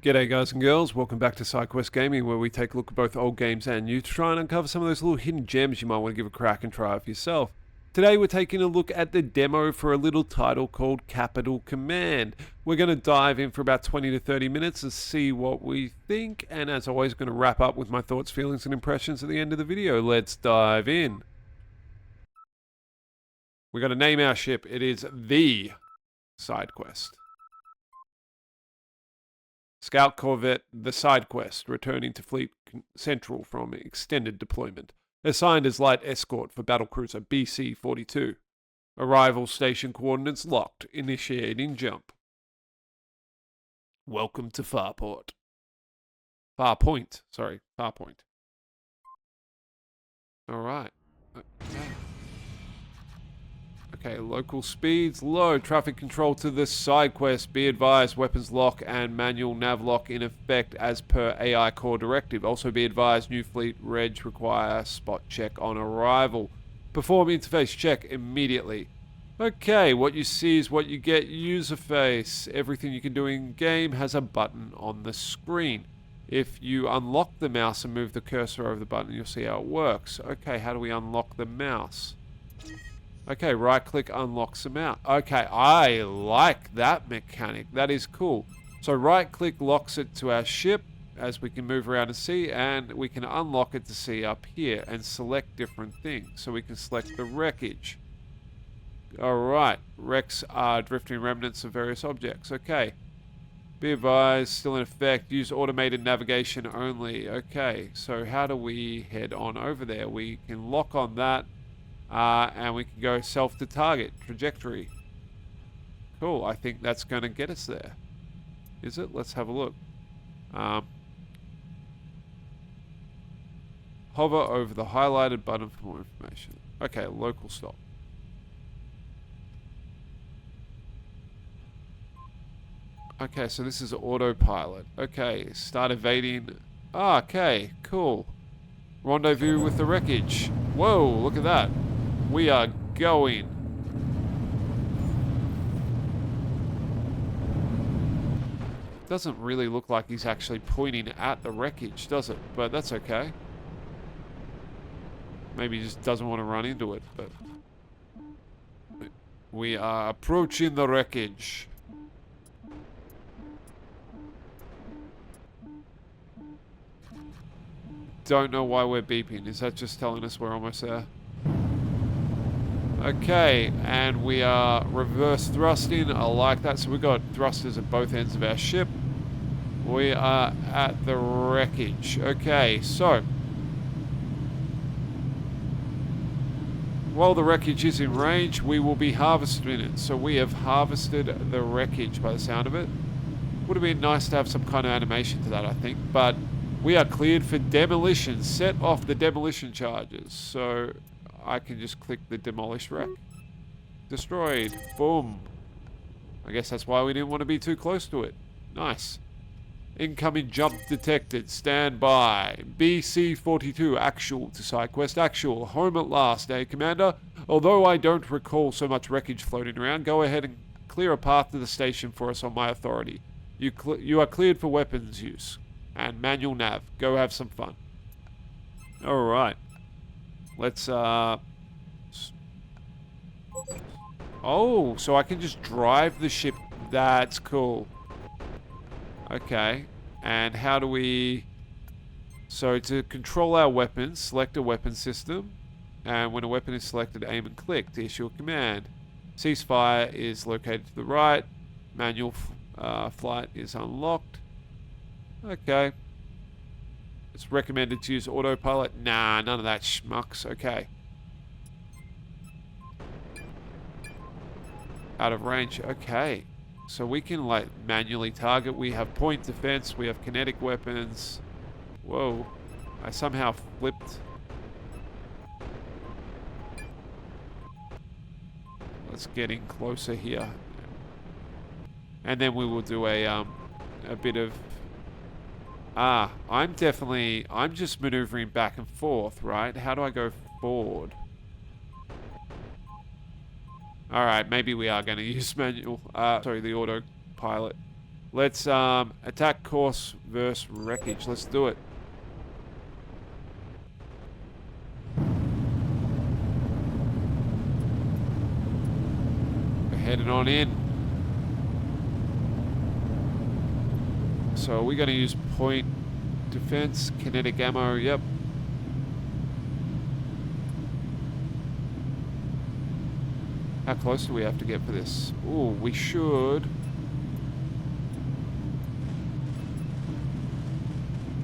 G'day guys and girls, welcome back to Sidequest Gaming, where we take a look at both old games and new to try and uncover some of those little hidden gems you might want to give a crack and try out for yourself. Today we're taking a look at the demo for a little title called Capital Command. We're going to dive in for about 20 to 30 minutes and see what we think, and as always going to wrap up with my thoughts, feelings and impressions at the end of the video. Let's dive in. We're going to name our ship. It is the Sidequest. Scout Corvette, the Sidequest, returning to Fleet Central from extended deployment. Assigned as light escort for battlecruiser BC-42. Arrival station coordinates locked. Initiating jump. Welcome to Farpoint. Farpoint. Alright. Okay, local speeds low. Traffic control to the Sidequest. Be advised, weapons lock and manual nav lock in effect as per AI core directive. Also be advised, new fleet reg require spot check on arrival. Perform interface check immediately. Okay, what you see is what you get. User face. Everything you can do in game has a button on the screen. If you unlock the mouse and move the cursor over the button, you'll see how it works. Okay, how do we unlock the mouse? Okay, right click unlocks them out. Okay, I like that mechanic. That is cool. So right click locks it to our ship as we can move around and see, and we can unlock it to see up here and select different things. So we can select the wreckage. Alright, wrecks are drifting remnants of various objects. Okay. Be advised, still in effect. Use automated navigation only. Okay, so how do we head on over there? We can lock on that. And we can go self to target trajectory. Cool, I think that's going to get us there. Is it? Let's have a look. Hover over the highlighted button for more information. Okay, local stop. Okay, so this is autopilot. Okay, start evading. Okay, cool. Rendezvous with the wreckage. Whoa, look at that. We are going. Doesn't really look like he's actually pointing at the wreckage, does it? But that's okay. Maybe he just doesn't want to run into it, but... We are approaching the wreckage. Don't know why we're beeping. Is that just telling us we're almost there? Okay, and we are reverse thrusting. I like that. So we've got thrusters at both ends of our ship. We are at the wreckage. Okay, so while the wreckage is in range, we will be harvesting it. So we have harvested the wreckage by the sound of it. Would have been nice to have some kind of animation to that, I think. But we are cleared for demolition. Set off the demolition charges. So I can just click the demolish wreck. Destroyed. Boom. I guess that's why we didn't want to be too close to it. Nice. Incoming jump detected. Stand by. BC-42 actual to Sidequest actual. Home at last, eh, Commander? Although I don't recall so much wreckage floating around, go ahead and clear a path to the station for us on my authority. You are cleared for weapons use. And manual nav. Go have some fun. Alright. Let's, oh, so I can just drive the ship. That's cool. Okay. And how do we... So to control our weapons, select a weapon system. And when a weapon is selected, aim and click to issue a command. Ceasefire is located to the right. Manual flight is unlocked. Okay. It's recommended to use autopilot. Nah, none of that schmucks. Okay. Out of range. Okay. So we can, like, manually target. We have point defense. We have kinetic weapons. Whoa. I somehow flipped. Let's get in closer here. And then we will do a bit of... I'm just maneuvering back and forth, right? How do I go forward? Alright, maybe we are going to use manual, the autopilot. Let's attack course versus wreckage. Let's do it. We're heading on in. So we're going to use point defense, kinetic ammo. Yep. How close do we have to get for this? Ooh, we should.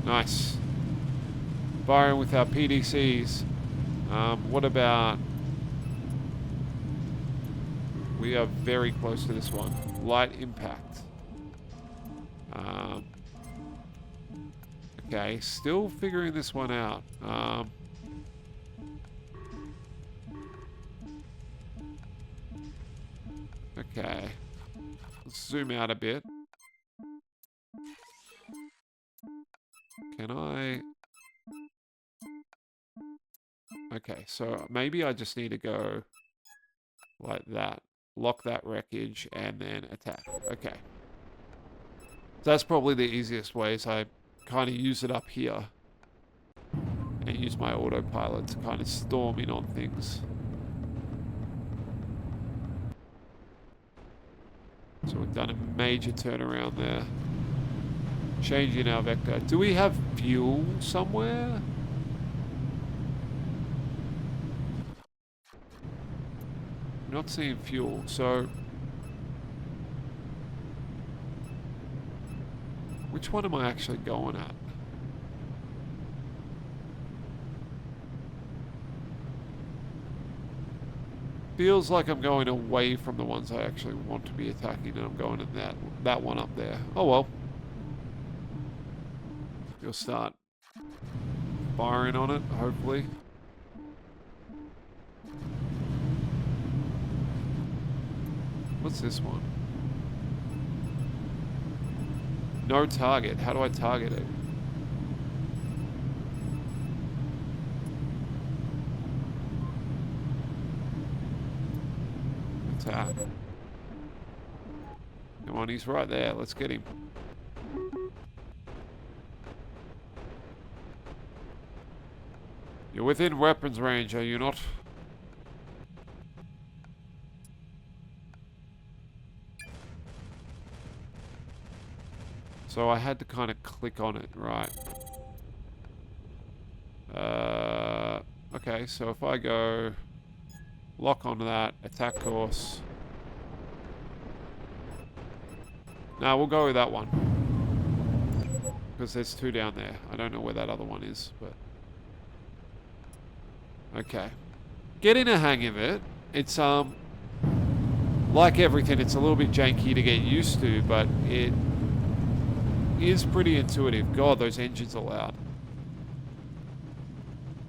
Nice. Firing with our PDCs. What about... We are very close to this one. Light impact. Okay, still figuring this one out. Okay. Let's zoom out a bit. Can I... Okay, so maybe I just need to go like that. Lock that wreckage and then attack. Okay. So that's probably the easiest way, is I kind of use it up here and use my autopilot to kind of storm in on things. So we've done a major turnaround there. Changing our vector. Do we have fuel somewhere? I'm not seeing fuel, so... Which one am I actually going at? Feels like I'm going away from the ones I actually want to be attacking, and I'm going at that one up there. Oh well. You'll start firing on it, hopefully. What's this one? No target. How do I target it? Attack. Come on, he's right there. Let's get him. You're within weapons range, are you not? So I had to kind of click on it, right? Okay, so if I go lock onto that, attack course. Now we'll go with that one. Because there's two down there. I don't know where that other one is, but... Okay. Getting a hang of it. It's, like everything, it's a little bit janky to get used to, but it is pretty intuitive. God, those engines are loud.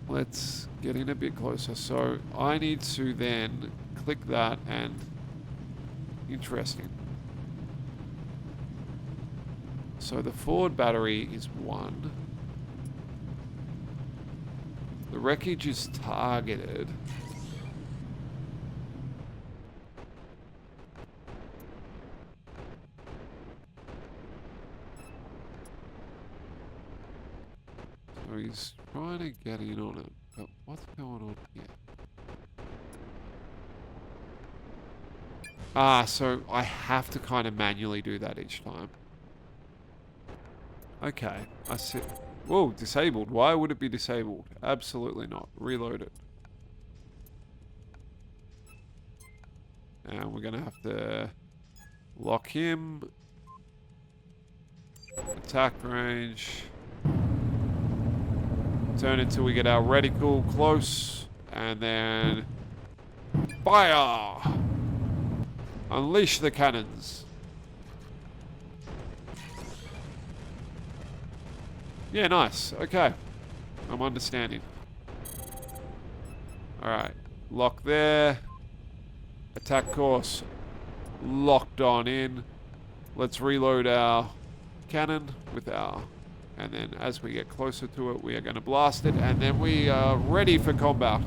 Let's get in a bit closer. So I need to then click that and... Interesting. So the forward battery is 1. The wreckage is targeted. So he's trying to get in on it, but what's going on here? Ah, so I have to kind of manually do that each time. Okay, I see. Whoa, disabled. Why would it be disabled? Absolutely not. Reload it. And we're going to have to lock him. Attack range. Turn until we get our reticle close. And then... Fire! Unleash the cannons. Yeah, nice. Okay. I'm understanding. Alright. Lock there. Attack course. Locked on in. Let's reload our cannon with our... And then as we get closer to it, we are going to blast it. And then we are ready for combat.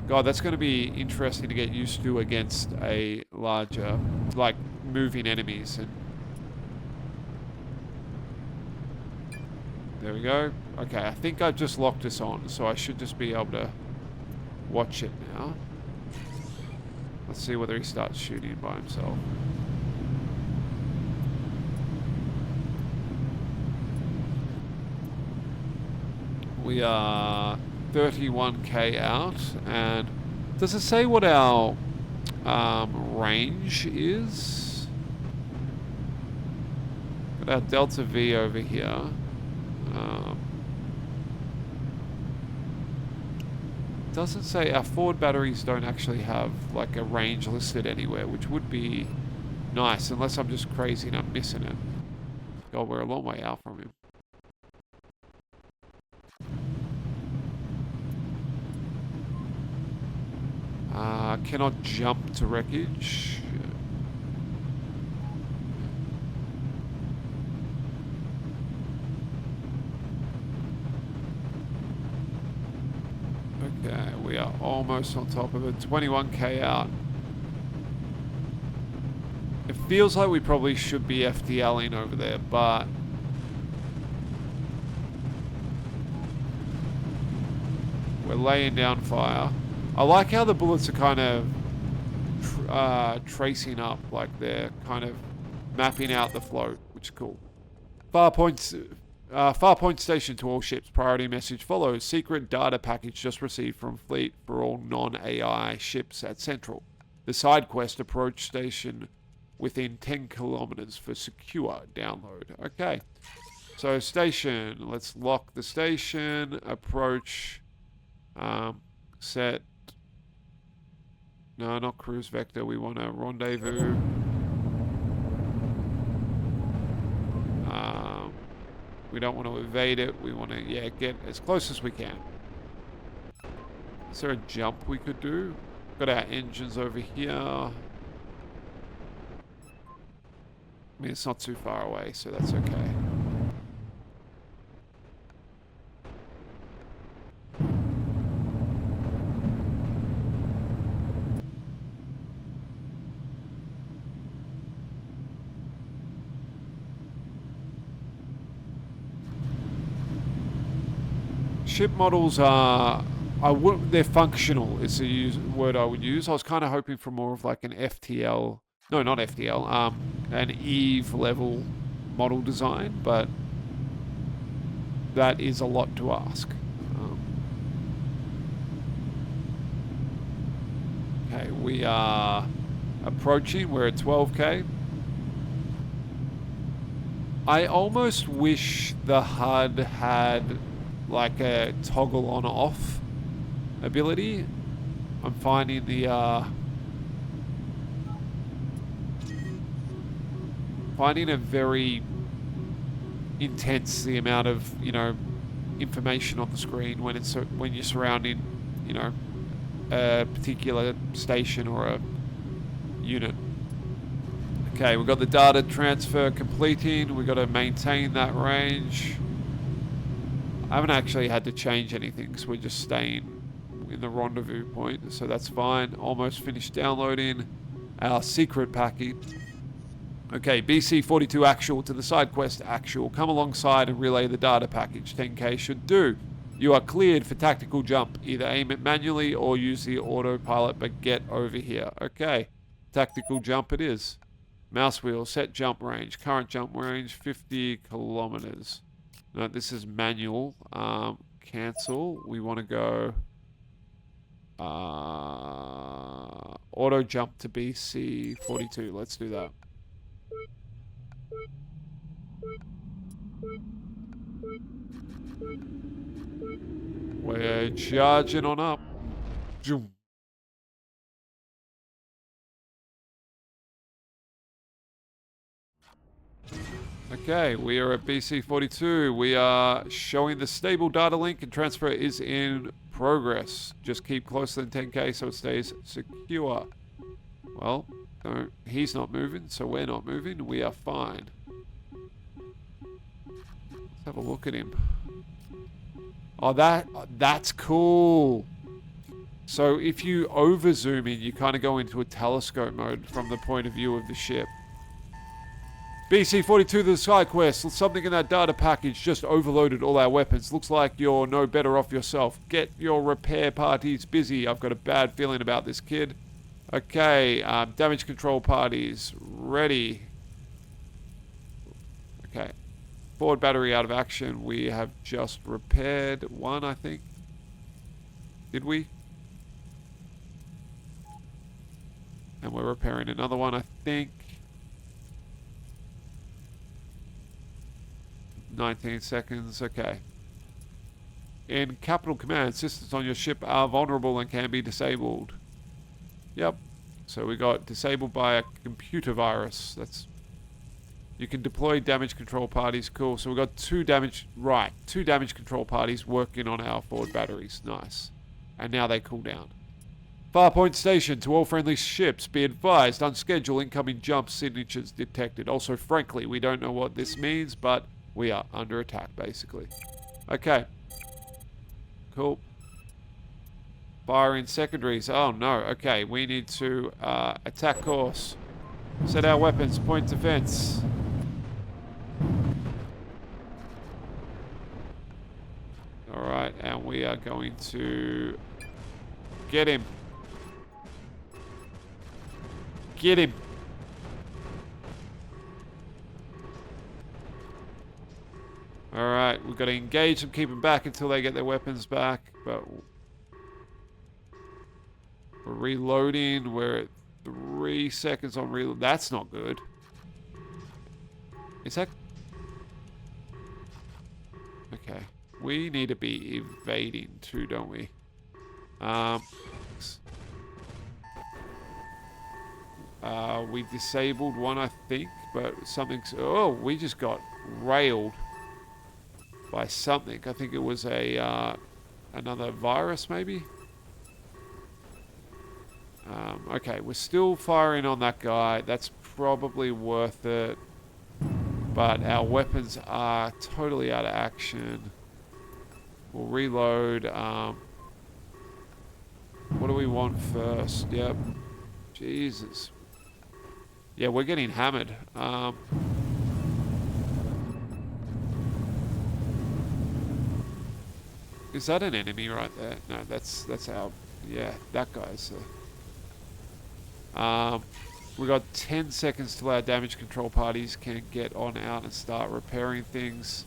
God, that's going to be interesting to get used to against a larger... Like, moving enemies. And There we go. Okay, I think I've just locked us on, so I should just be able to watch it now. Let's see whether he starts shooting by himself. We are 31k out, and does it say what our range is? Got our Delta V over here. Doesn't say. Our forward batteries don't actually have like a range listed anywhere, which would be nice, unless I'm just crazy and I'm missing it. God, we're a long way out from him. Cannot jump to wreckage. Okay, we are almost on top of it. 21k out. It feels like we probably should be FTLing over there, but we're laying down fire. I like how the bullets are kind of tracing up, like they're kind of mapping out the float, which is cool. Farpoint station to all ships. Priority message follows. Secret data package just received from fleet for all non-AI ships at Central. The Sidequest approach station within 10 kilometers for secure download. Okay. So station. Let's lock the station. Approach. Set. No, not cruise vector. We want a rendezvous. We don't want to evade it. We want to, yeah, get as close as we can. Is there a jump we could do? Got our engines over here. I mean, it's not too far away, so that's okay. Ship models are, they're functional is the word I would use. I was kind of hoping for more of like an FTL, no, not FTL, an EVE level model design, but that is a lot to ask. Okay, we are approaching, we're at 12k. I almost wish the HUD had like a toggle on off ability. I'm finding finding it very intense, the amount of, you know, information on the screen when it's when you're surrounding, you know, a particular station or a unit. Okay, we've got the data transfer completing. We've got to maintain that range. I haven't actually had to change anything because we're just staying in the rendezvous point, so that's fine. Almost finished downloading our secret packet. Okay, BC42 actual to the Sidequest actual. Come alongside and relay the data package. 10k should do. You are cleared for tactical jump. Either aim it manually or use the autopilot, but get over here. Okay, tactical jump it is. Mouse wheel, set jump range. Current jump range, 50 kilometers. No, this is manual. Cancel. We want to go auto jump to BC42. Let's do that. We're charging on up. Zoom. Okay, we are at BC42. We are showing the stable data link and transfer is in progress. Just keep closer than 10k so it stays secure. Well, no, he's not moving, so we're not moving. We are fine. Let's have a look at him. Oh, that's cool. So if you over zoom in, you kind of go into a telescope mode from the point of view of the ship. BC-42 to the Sidequest. Something in that data package just overloaded all our weapons. Looks like you're no better off yourself. Get your repair parties busy. I've got a bad feeling about this, kid. Okay, damage control parties. Ready. Okay. Forward battery out of action. We have just repaired one, I think. Did we? And we're repairing another one, I think. 19 seconds, okay. In Capital Command, systems on your ship are vulnerable and can be disabled. Yep. So we got disabled by a computer virus. That's... You can deploy damage control parties. Cool. So we got two damage control parties working on our forward batteries. Nice. And now they cool down. Farpoint station to all friendly ships. Be advised, unscheduled incoming jump signatures detected. Also, frankly, we don't know what this means, but we are under attack, basically. Okay. Cool. Firing secondaries. Oh, no. Okay, we need to attack course. Set our weapons. Point defense. Alright, and we are going to get him. Get him. Alright, we've got to engage them, keep them back until they get their weapons back. But we're reloading. We're at 3 seconds on reload. That's not good. Is that... Okay. We need to be evading too, don't we? We disabled one, I think, but something's... Oh, we just got railed by something. I think it was a another virus, maybe? Okay, we're still firing on that guy. That's probably worth it. But our weapons are totally out of action. We'll reload. What do we want first? Yep. Jesus. Yeah, we're getting hammered. Is that an enemy right there? No, that's our... Yeah, that guy's... we got 10 seconds till our damage control parties can get on out and start repairing things.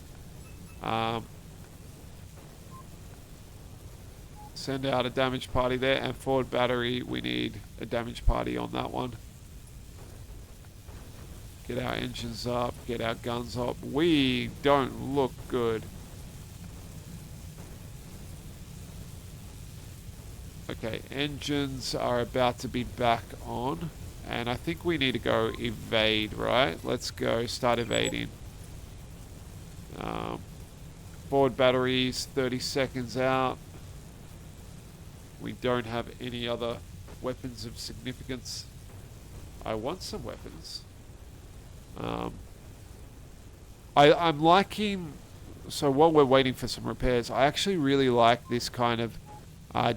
Send out a damage party there, and forward battery, we need a damage party on that one. Get our engines up, get our guns up. We don't look good. Okay, engines are about to be back on, and I think we need to go evade, right? Let's go start evading. Forward batteries, 30 seconds out. We don't have any other weapons of significance. I want some weapons. I'm liking... So while we're waiting for some repairs, I actually really like this kind of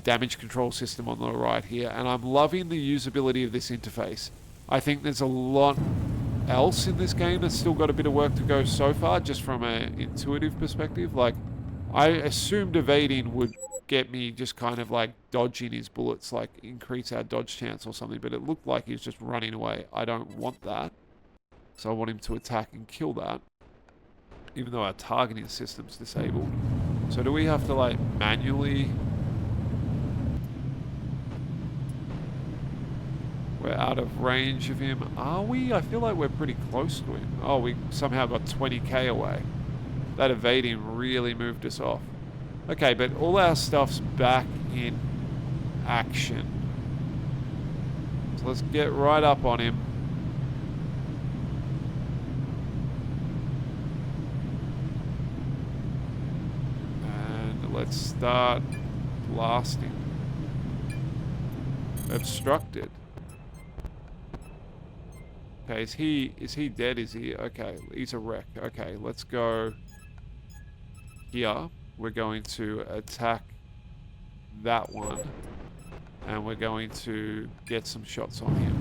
damage control system on the right here, and I'm loving the usability of this interface. I think there's a lot else in this game that's still got a bit of work to go so far, just from an intuitive perspective. Like, I assumed evading would get me just kind of like dodging his bullets, like increase our dodge chance or something, but it looked like he was just running away. I don't want that. So I want him to attack and kill that, even though our targeting system's disabled. So do we have to like manually... We're out of range of him. Are we? I feel like we're pretty close to him. Oh, we somehow got 20k away. That evading really moved us off. Okay, but all our stuff's back in action. So let's get right up on him. And let's start blasting. Obstructed. Okay, is he dead? Is he? Okay, he's a wreck. Okay, let's go here. We're going to attack that one, and we're going to get some shots on him.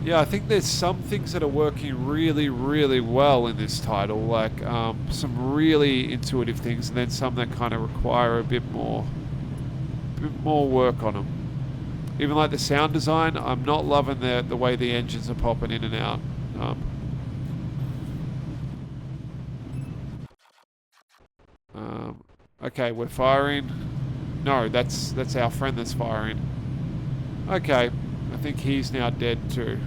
Yeah, I think there's some things that are working really, really well in this title, like some really intuitive things, and then some that kind of require a bit more work on them. Even like the sound design, I'm not loving the way the engines are popping in and out. Okay, we're firing. No, that's our friend that's firing. Okay, I think he's now dead too.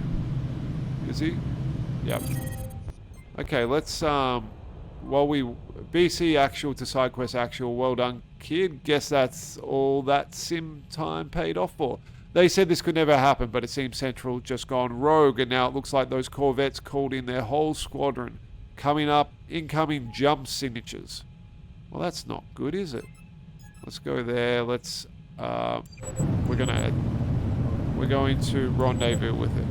Is he? Yep. Okay, let's while we BC actual to Sidequest actual, well done kid. Guess that's all that sim time paid off for. They said this could never happen, but it seems Central just gone rogue, and now it looks like those corvettes called in their whole squadron. Coming up, incoming jump signatures. Well, that's not good, is it? Let's go there. Let's we're going to rendezvous with it.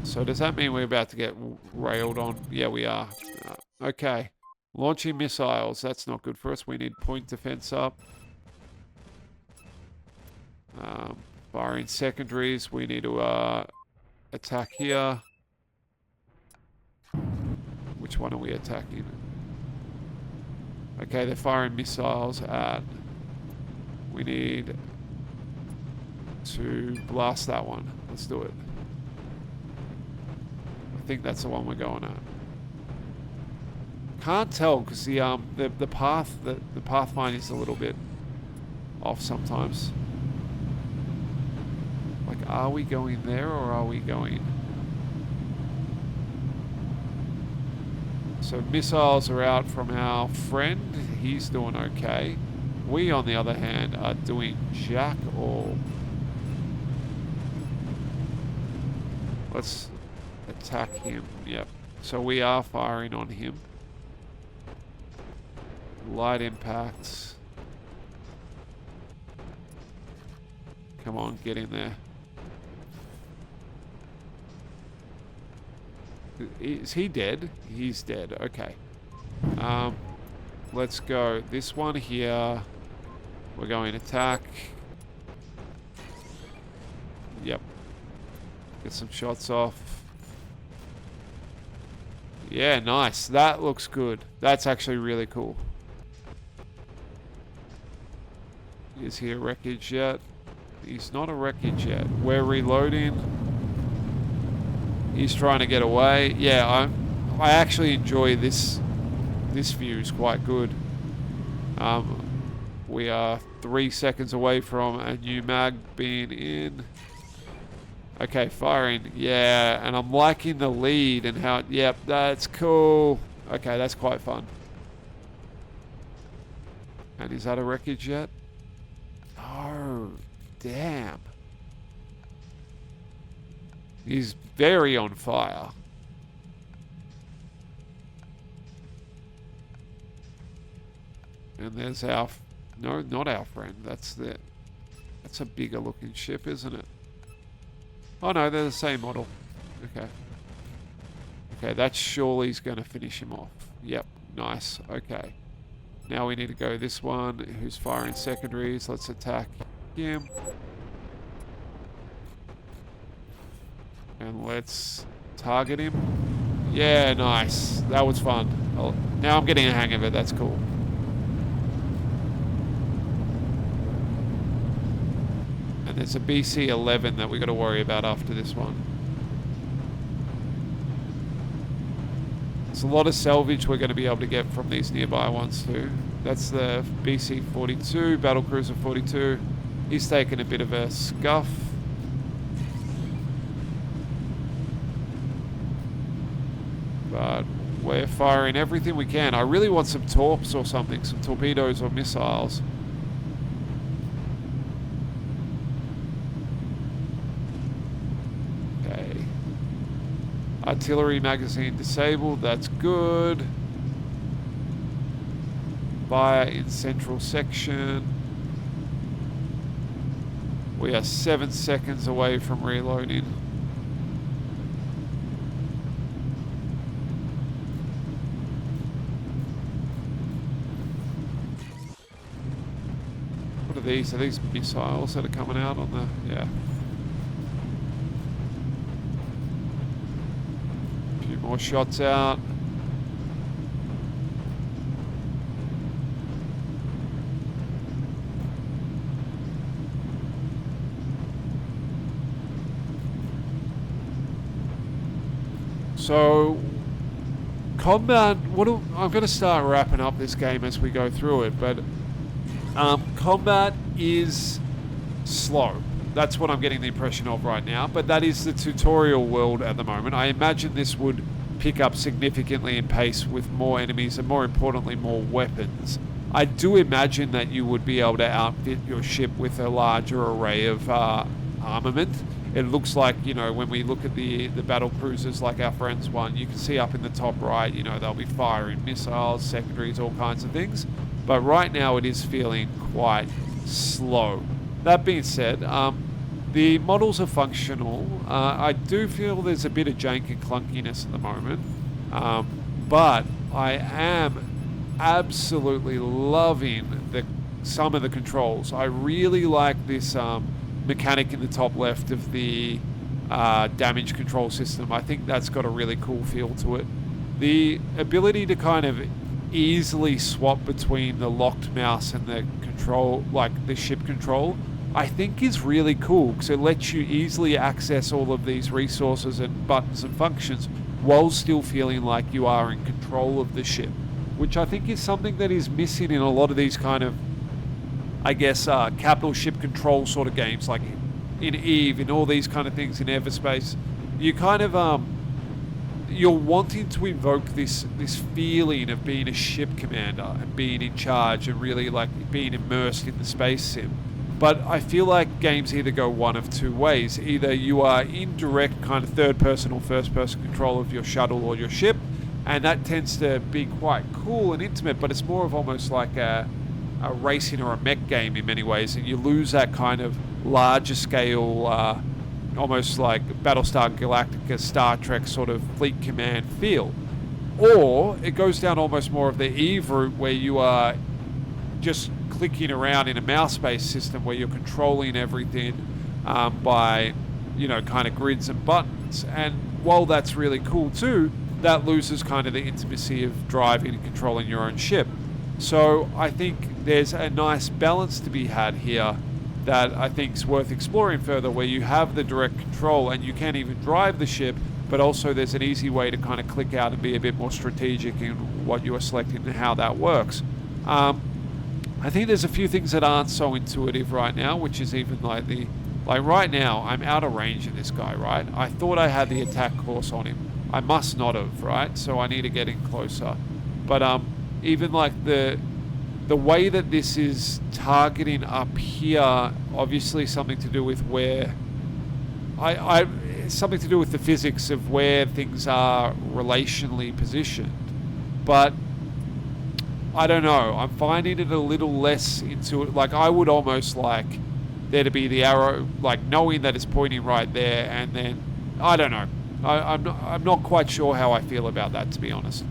So does that mean we're about to get railed on? Yeah, we are. Okay. Launching missiles. That's not good for us. We need point defense up. Firing secondaries. We need to attack here. Which one are we attacking? Okay, they're firing missiles at... We need to blast that one. Let's do it. I think that's the one we're going at. Can't tell because the pathfinder is a little bit off sometimes. Like, are we going there or are we going? So missiles are out from our friend. He's doing okay. We, on the other hand, are doing jack all. Let's attack him. Yep. So we are firing on him. Light impacts. Come on, get in there. Is he dead? He's dead. Okay. Let's go. This one here. We're going attack. Yep. Get some shots off. Yeah, nice. That looks good. That's actually really cool. Is he a wreckage yet? He's not a wreckage yet. We're reloading. He's trying to get away. Yeah, I actually enjoy this. This view is quite good. We are 3 seconds away from a new mag being in. Okay, firing. Yeah, and I'm liking the lead and how... Yep, that's cool. Okay, that's quite fun. And is that a wreckage yet? Oh, damn. He's very on fire. And there's our... No, not our friend. That's a bigger looking ship, isn't it? Oh no, they're the same model. Okay. Okay, that surely is going to finish him off. Yep, nice. Okay. Now we need to go this one, who's firing secondaries. Let's attack him. And let's target him. Yeah, nice. That was fun. Now I'm getting a hang of it. That's cool. And there's a BC-11 that we got to worry about after this one. There's a lot of salvage we're going to be able to get from these nearby ones too. That's the BC-42, Battlecruiser 42. He's taken a bit of a scuff. But we're firing everything we can. I really want some torps or something, some torpedoes or missiles. Okay. Artillery magazine disabled, that's good. Fire in central section. We are 7 seconds away from reloading. What are these? Are these missiles that are coming out on the... Yeah. more shots out. So, combat, I'm going to start wrapping up this game as we go through it, but combat is slow. That's what I'm getting the impression of right now, but that is the tutorial world at the moment. I imagine this would pick up significantly in pace with more enemies and, more importantly, more weapons. I do imagine that you would be able to outfit your ship with a larger array of armament. It looks like, you know, when we look at the battle cruisers like our friends one, you can see up in the top right, you know, they'll be firing missiles, secondaries, all kinds of things. But right now it is feeling quite slow. That being said, the models are functional. I do feel there's a bit of jank and clunkiness at the moment. But I am absolutely loving some of the controls. I really like this mechanic in the top left of the damage control system. I think that's got a really cool feel to it. The ability to kind of easily swap between the locked mouse and the control, like the ship control, I think is really cool, because it lets you easily access all of these resources and buttons and functions while still feeling like you are in control of the ship, which I think is something that is missing in a lot of these kind of, I guess, capital ship control sort of games, like in EVE, in all these kind of things in Everspace. You kind of, you're wanting to invoke this feeling of being a ship commander and being in charge and really like being immersed in the space sim. But I feel like games either go one of two ways. Either you are in direct kind of third-person or first-person control of your shuttle or your ship, and that tends to be quite cool and intimate, but it's more of almost like a racing or a mech game in many ways, and you lose that kind of larger scale, almost like Battlestar Galactica, Star Trek sort of fleet command feel. Or it goes down almost more of the EVE route, where you are just clicking around in a mouse-based system where you're controlling everything by, you know, kind of grids and buttons. And while that's really cool too, that loses kind of the intimacy of driving and controlling your own ship. So I think there's a nice balance to be had here that I think is worth exploring further, where you have the direct control and you can even drive the ship, but also there's an easy way to kind of click out and be a bit more strategic in what you are selecting and how that works. I think there's a few things that aren't so intuitive right now, which is even like right now, I'm out of range of this guy, right? I thought I had the attack course on him. I must not have, right? So I need to get in closer. But even like the way that this is targeting up here, obviously something to do with where something to do with the physics of where things are relationally positioned. But I don't know, I'm finding it a little less intuitive. Like, I would almost like there to be the arrow, like knowing that it's pointing right there, and then, I don't know. I'm not quite sure how I feel about that, to be honest.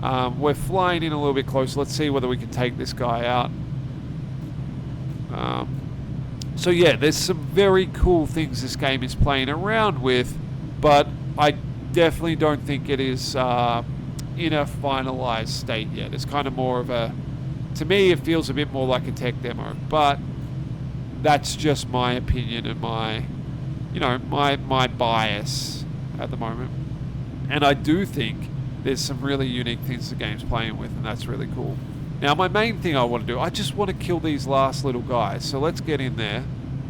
We're flying in a little bit closer. Let's see whether we can take this guy out. So yeah, there's some very cool things this game is playing around with, but I definitely don't think it is in a finalized state yet. It's kind of more of a, to me, it feels a bit more like a tech demo, but that's just my opinion and my, you know, my bias at the moment. And I do think there's some really unique things the game's playing with, and that's really cool. Now, my main thing I want to do, I just want to kill these last little guys. So let's get in there.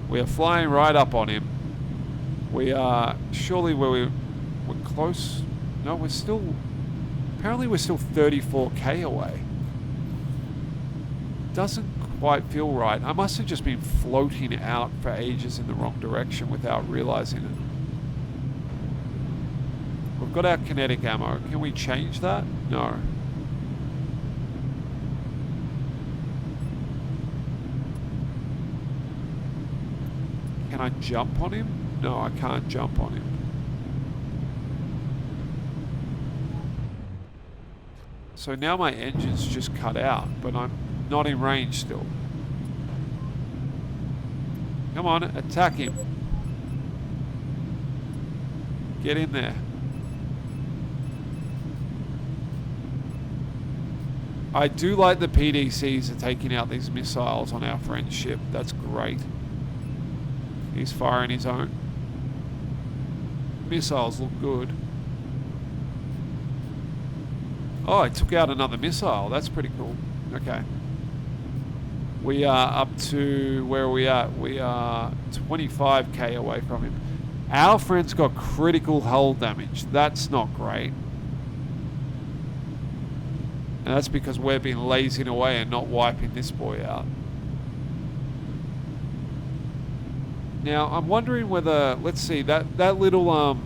We are flying right up on him. We are surely we're close. No, we're still, apparently we're still 34k away. Doesn't quite feel right. I must have just been floating out for ages in the wrong direction without realizing it. We've got our kinetic ammo. Can we change that? No. Can I jump on him? No, I can't jump on him. So now my engine's just cut out, but I'm not in range still. Come on, attack him. Get in there. I do like the PDCs are taking out these missiles on our friend's ship. That's great. He's firing his own. Missiles look good. Oh, it took out another missile. That's pretty cool. Okay. We are up to... Where are we at? We are 25k away from him. Our friend's got critical hull damage. That's not great. And that's because we've been lazing away and not wiping this boy out. Now, I'm wondering whether... Let's see, that little...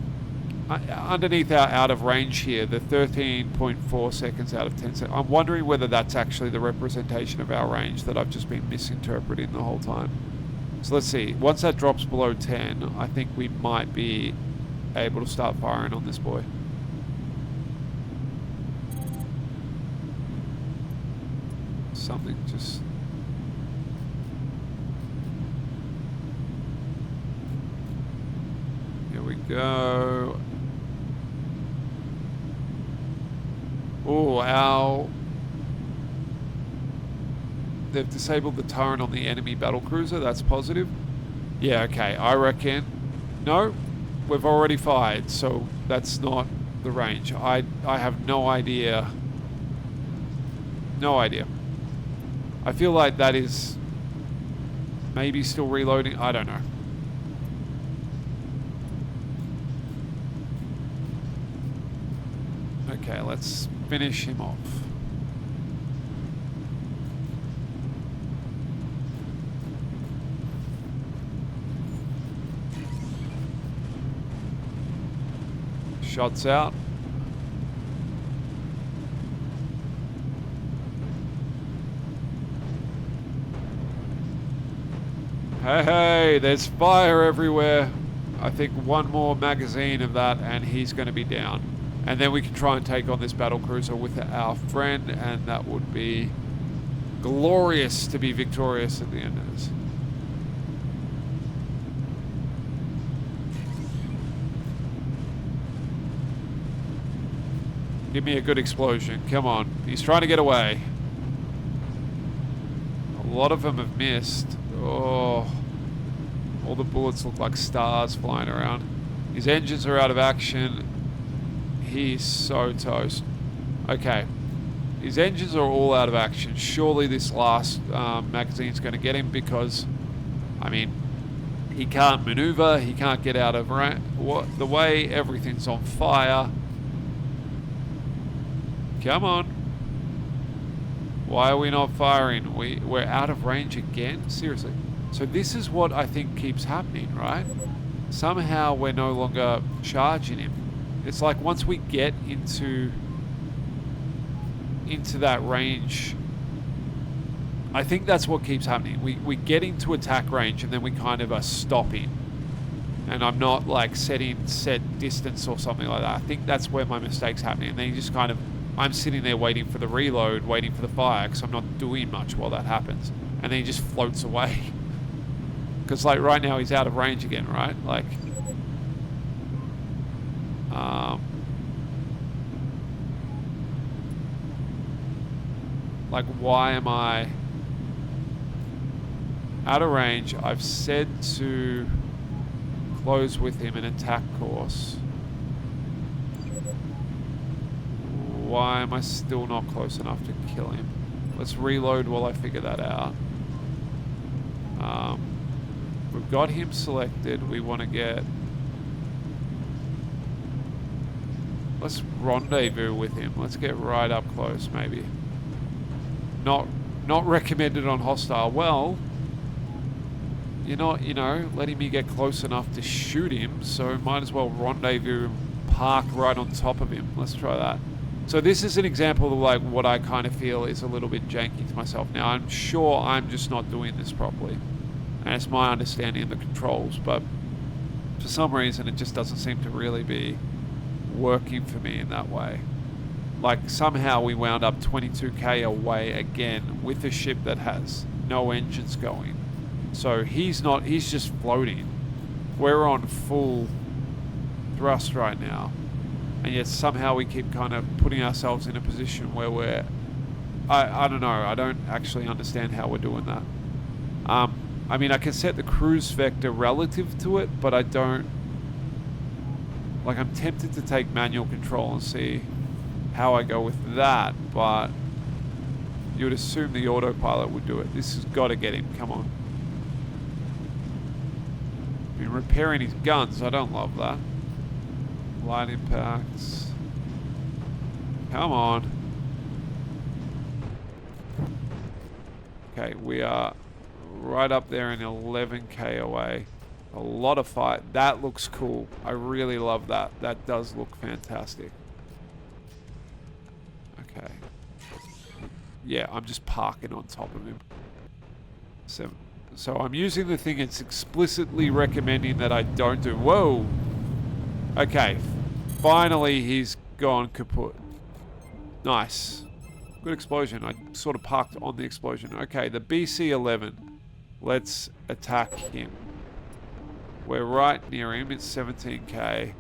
underneath our out of range here, the 13.4 seconds out of 10 seconds, I'm wondering whether that's actually the representation of our range that I've just been misinterpreting the whole time. So let's see. Once that drops below 10, I think we might be able to start firing on this boy. Something just... Here we go. Oh, they've disabled the turret on the enemy battlecruiser. That's positive. Yeah, okay. I reckon... No, we've already fired, so that's not the range. I have no idea. No idea. I feel like that is maybe still reloading. I don't know. Okay, let's finish him off. Shots out. Hey, there's fire everywhere. I think one more magazine of that and he's going to be down. And then we can try and take on this battlecruiser with our friend, and that would be glorious to be victorious at the end of this. Give me a good explosion. Come on. He's trying to get away. A lot of them have missed. Oh. All the bullets look like stars flying around. His engines are out of action. He's so toast. Okay. His engines are all out of action. Surely this last magazine's going to get him because, I mean, he can't maneuver. He can't get out of the way. Everything's on fire. Come on. Why are we not firing? We're out of range again? Seriously. So this is what I think keeps happening, right? Somehow we're no longer charging him. It's like once we get into that range, I think that's what keeps happening. We get into attack range and then we kind of are stopping. And I'm not like set distance or something like that. I think that's where my mistake's happening. And then you just kind of, I'm sitting there waiting for the reload, waiting for the fire, because I'm not doing much while that happens. And then he just floats away. Because like right now he's out of range again, right? Like... like, why am I out of range? I've said to close with him an attack course. Why am I still not close enough to kill him? Let's reload while I figure that out. We've got him selected. We want to get... Let's rendezvous with him. Let's get right up close, maybe. Not recommended on hostile. Well, you're not, letting me get close enough to shoot him, so might as well rendezvous and park right on top of him. Let's try that. So this is an example of like what I kind of feel is a little bit janky to myself. Now, I'm sure I'm just not doing this properly, and it's my understanding of the controls, but for some reason it just doesn't seem to really be working for me in that way. Like somehow we wound up 22k away again with a ship that has no engines going. So he's just floating. We're on full thrust right now. And yet somehow we keep kind of putting ourselves in a position where we're I don't know. I don't actually understand how we're doing that. I mean, I can set the cruise vector relative to it, but I don't... Like, I'm tempted to take manual control and see how I go with that, but you would assume the autopilot would do it. This has got to get him. Come on. Been repairing his guns. I don't love that. Light impacts. Come on. Okay, we are right up there in 11k away. A lot of fight. That looks cool. I really love that. That does look fantastic. Okay. Yeah, I'm just parking on top of him. So I'm using the thing it's explicitly recommending that I don't do. Whoa! Okay. Finally, he's gone kaput. Nice. Good explosion. I sort of parked on the explosion. Okay, the BC-11. Let's attack him. We're right near him. It's 17k.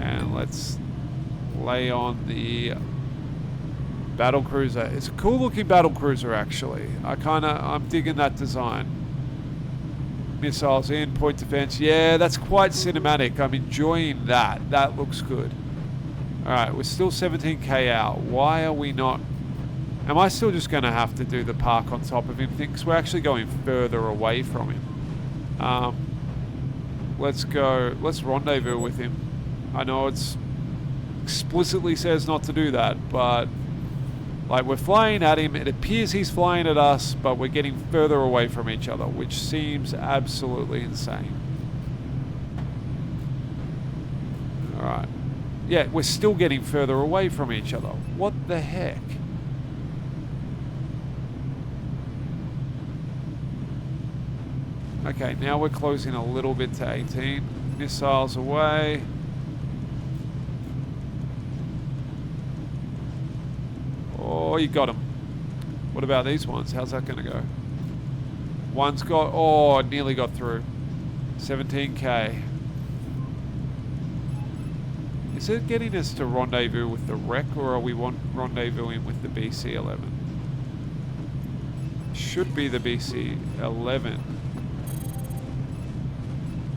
And let's lay on the battle cruiser. It's a cool looking battle cruiser, actually. I'm digging that design. Missiles in, point defense. Yeah, that's quite cinematic. I'm enjoying that. That looks good. Alright, we're still 17k out. Why are we not... Am I still just going to have to do the park on top of him thing? Because we're actually going further away from him. Let's go... Let's rendezvous with him. I know it's explicitly says not to do that, but... Like, we're flying at him, it appears he's flying at us, but we're getting further away from each other, which seems absolutely insane. Alright. Yeah, we're still getting further away from each other. What the heck? Okay, now we're closing a little bit to 18. Missiles away. Oh, you got him. What about these ones? How's that going to go? One's got... Oh, nearly got through. 17k. Is it getting us to rendezvous with the wreck, or are we rendezvousing with the BC-11? Should be the BC-11.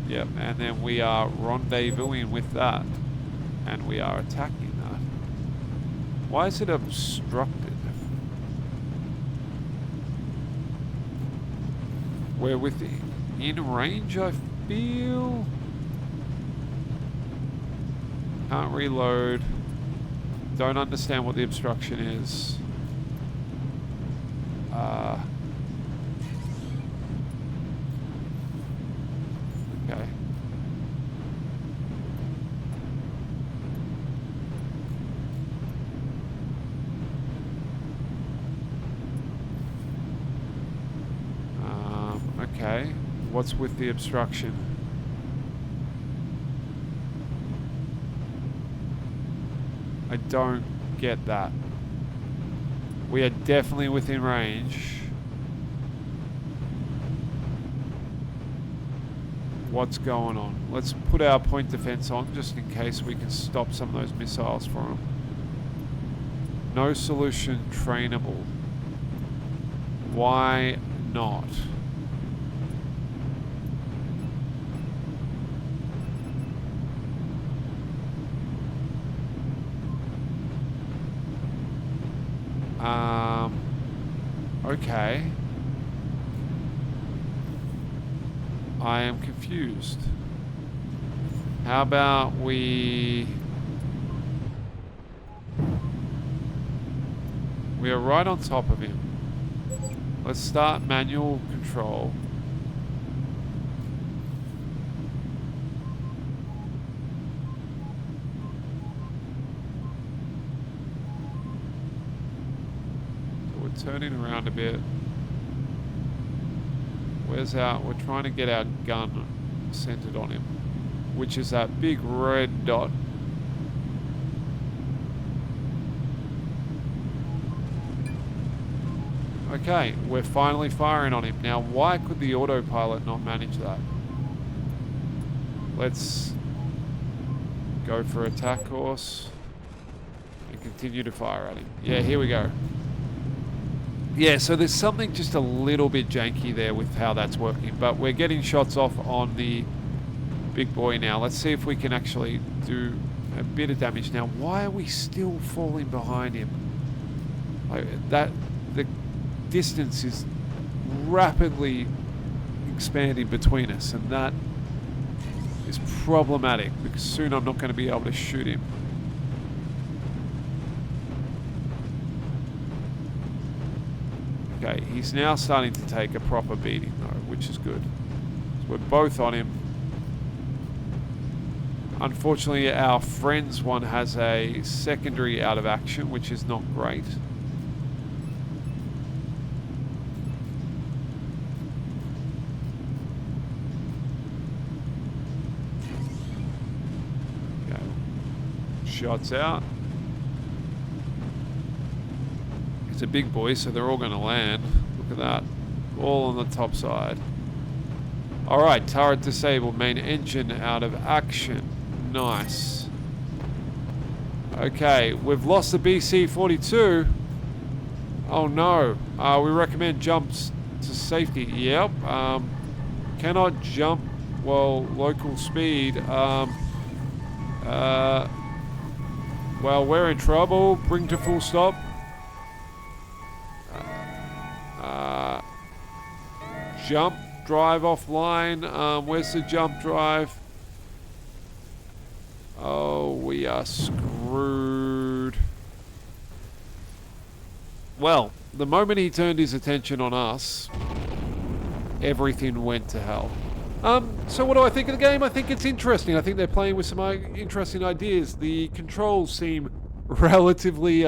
Yep, and then we are rendezvousing with that. And we are attacking that. Why is it obstructed? We're within range, I feel. Can't reload. Don't understand what the obstruction is. Okay. Okay. What's with the obstruction? I don't get that. We are definitely within range. What's going on? Let's put our point defense on just in case we can stop some of those missiles from them. No solution trainable. Why not? Okay. I am confused. How about we are right on top of him. Let's start manual control. Turning around a bit. We're trying to get our gun centered on him, which is that big red dot. Okay, we're finally firing on him. Now, why could the autopilot not manage that? Let's Go for attack course. And continue to fire at him. Yeah, here we go. Yeah, so there's something just a little bit janky there with how that's working. But we're getting shots off on the big boy now. Let's see if we can actually do a bit of damage. Now, why are we still falling behind him? Like that, the distance is rapidly expanding between us, and that is problematic because soon I'm not going to be able to shoot him. Okay, he's now starting to take a proper beating though, which is good. So we're both on him. Unfortunately, our friend's one has a secondary out of action, which is not great. Okay. Shots out. It's a big boy, so they're all going to land. Look at that. All on the top side. Alright, turret disabled. Main engine out of action. Nice. Okay, we've lost the BC-42. Oh no. We recommend jumps to safety. Yep. Cannot jump while local speed. Well, we're in trouble. Bring to full stop. Jump drive offline. Where's the jump drive? Oh, we are screwed. Well, the moment he turned his attention on us, everything went to hell. So what do I think of the game? I think it's interesting. I think they're playing with some interesting ideas. The controls seem relatively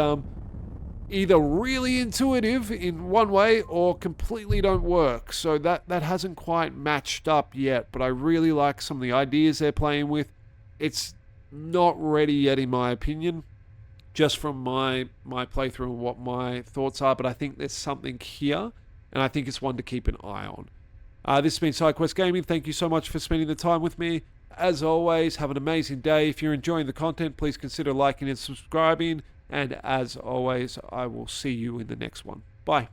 either really intuitive in one way or completely don't work. So that hasn't quite matched up yet, but I really like some of the ideas they're playing with. It's not ready yet in my opinion, just from my playthrough and what my thoughts are, but I think there's something here, and I think it's one to keep an eye on. This has been Sidequest Gaming. Thank you so much for spending the time with me. As always, have an amazing day. If you're enjoying the content, please consider liking and subscribing. And as always, I will see you in the next one. Bye.